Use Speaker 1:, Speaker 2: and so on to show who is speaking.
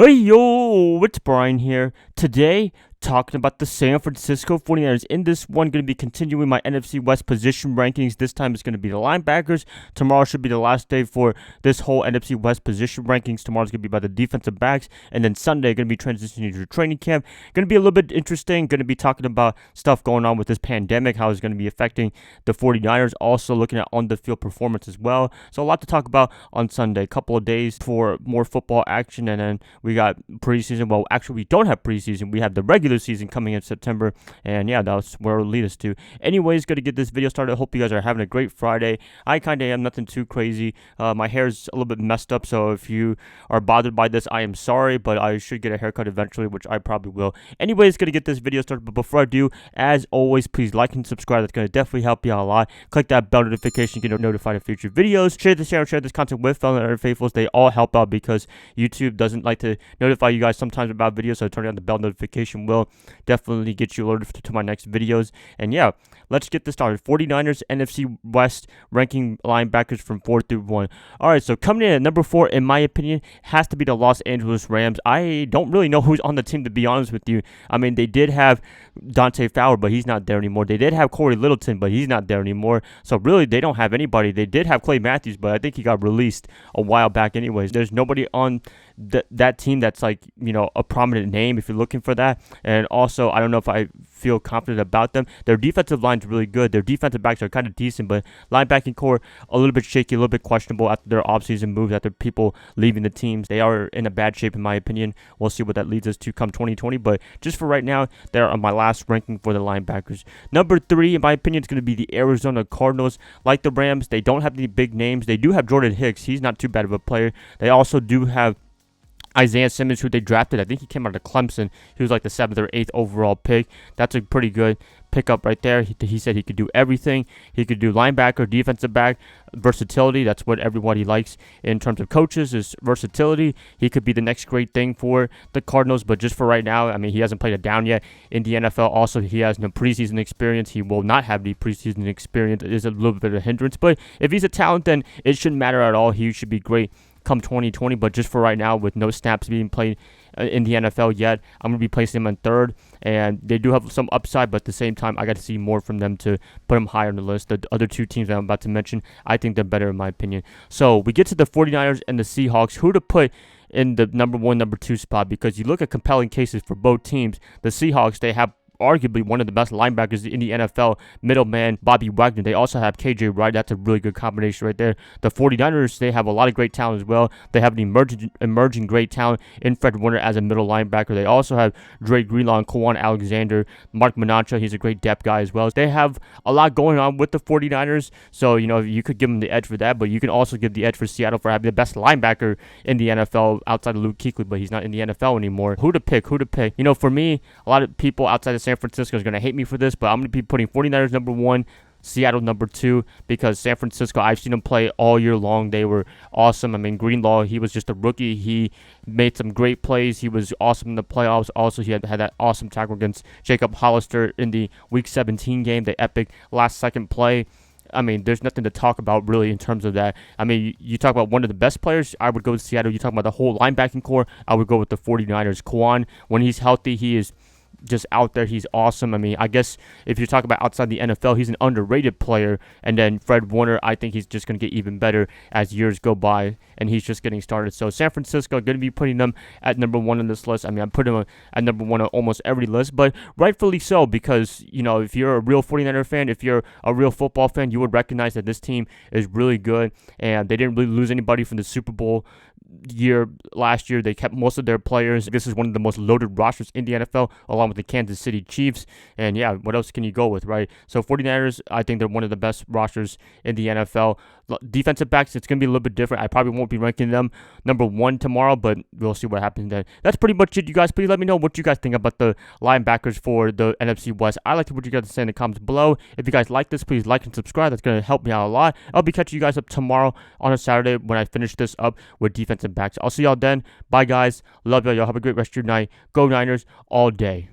Speaker 1: Hey yo, it's Brian here. Today, talking about the San Francisco 49ers. In this one, going to be continuing my NFC West position rankings. This time it's going to be the linebackers. Tomorrow should be the last day for this whole NFC West position rankings. Tomorrow's going to be by the defensive backs. And then Sunday, going to be transitioning to training camp. Going to be a little bit interesting. Going to be talking about stuff going on with this pandemic, how it's going to be affecting the 49ers. Also looking at on-the-field performance as well. So a lot to talk about on Sunday. A couple of days for more football action. And then we got preseason. Well, actually, we don't have preseason. We have the regular season coming in September, and yeah, that's where it'll lead us to. Anyways, going to get this video started. Hope you guys are having a great Friday. I kind of am, nothing too crazy. My hair is a little bit messed up, so if you are bothered by this, I am sorry, but I should get a haircut eventually, which I probably will. Anyways, going to get this video started, but before I do, as always, please like and subscribe. That's going to definitely help you out a lot. Click that bell notification to get notified of future videos. Share this content with fellow and faithfuls. They all help out because YouTube doesn't like to notify you guys sometimes about videos, so turning on the bell notification will definitely get you alerted to my next videos. And yeah, let's get this started. 49ers NFC West ranking linebackers from 4 through 1. Alright, so coming in at number 4, in my opinion, has to be the Los Angeles Rams. I don't really know who's on the team, to be honest with you. I mean, they did have Dante Fowler, but he's not there anymore. They did have Corey Littleton, but he's not there anymore. So really, they don't have anybody. They did have Clay Matthews, but I think he got released a while back anyways. There's nobody on that team that's like, you know, a prominent name if you're looking for that. And also, I don't know if I feel confident about them. Their defensive line's really good. Their defensive backs are kind of decent, but linebacking core a little bit shaky, a little bit questionable after their offseason moves, after people leaving the teams. They are in a bad shape in my opinion. We'll see what that leads us to come 2020, but just for right now, they're on my last ranking for the linebackers. Number 3, in my opinion, is going to be the Arizona Cardinals. Like the Rams, they don't have any big names. They do have Jordan Hicks. He's not too bad of a player. They also do have Isaiah Simmons, who they drafted. I think he came out of Clemson. He was like the 7th or 8th overall pick. That's a pretty good pickup right there. He said he could do everything. He could do linebacker, defensive back, versatility. That's what everybody likes in terms of coaches, is versatility. He could be the next great thing for the Cardinals, but just for right now, I mean, he hasn't played a down yet in the NFL. Also, he has no preseason experience. He will not have the preseason experience. It is a little bit of a hindrance, but if he's a talent, then it shouldn't matter at all. He should be great come 2020, but just for right now, with no snaps being played in the NFL yet, I'm going to be placing him on 3rd, and they do have some upside, but at the same time, I got to see more from them to put them higher on the list. The other two teams that I'm about to mention, I think they're better in my opinion. So we get to the 49ers and the Seahawks. Who to put in the number 1, number 2 spot? Because you look at compelling cases for both teams. The Seahawks, they have arguably one of the best linebackers in the NFL, middleman Bobby Wagner. They also have KJ Wright. That's a really good combination right there. The 49ers, they have a lot of great talent as well. They have an emerging great talent in Fred Warner as a middle linebacker. They also have Dre Greenlaw and Kwan Alexander, Mark Menatra. He's a great depth guy as well. They have a lot going on with the 49ers, so, you know, you could give them the edge for that, but you can also give the edge for Seattle for having the best linebacker in the NFL outside of Luke Kuechly, but he's not in the NFL anymore. Who to pick? You know, for me, a lot of people outside of San Francisco is going to hate me for this, but I'm going to be putting 49ers number 1, Seattle number 2, because San Francisco, I've seen them play all year long. They were awesome. I mean, Greenlaw, he was just a rookie. He made some great plays. He was awesome in the playoffs. Also, he had that awesome tackle against Jacob Hollister in the Week 17 game, the epic last-second play. I mean, there's nothing to talk about really in terms of that. I mean, you talk about one of the best players, I would go with Seattle. You talk about the whole linebacking core, I would go with the 49ers. Kwan, when he's healthy, he is just out there. He's awesome. I mean, I guess if you talk about outside the NFL, he's an underrated player. And then Fred Warner, I think he's just going to get even better as years go by, and he's just getting started. So San Francisco, going to be putting them at number 1 on this list. I mean, I'm putting them at number 1 on almost every list, but rightfully so, because, you know, if you're a real 49er fan, if you're a real football fan, you would recognize that this team is really good, and they didn't really lose anybody from the Super Bowl year last year. They kept most of their players. This is one of the most loaded rosters in the NFL, along with the Kansas City Chiefs. And yeah, what else can you go with, right? So 49ers, I think they're one of the best rosters in the NFL. Defensive backs, it's going to be a little bit different. I probably won't be ranking them number 1 tomorrow, but we'll see what happens then. That's pretty much it, you guys. Please let me know what you guys think about the linebackers for the NFC West. I like to what you guys say in the comments below. If you guys like this, please like and subscribe. That's going to help me out a lot. I'll be catching you guys up tomorrow on a Saturday when I finish this up with defensive backs. I'll see y'all then. Bye, guys. Love y'all. Y'all have a great rest of your night. Go Niners all day.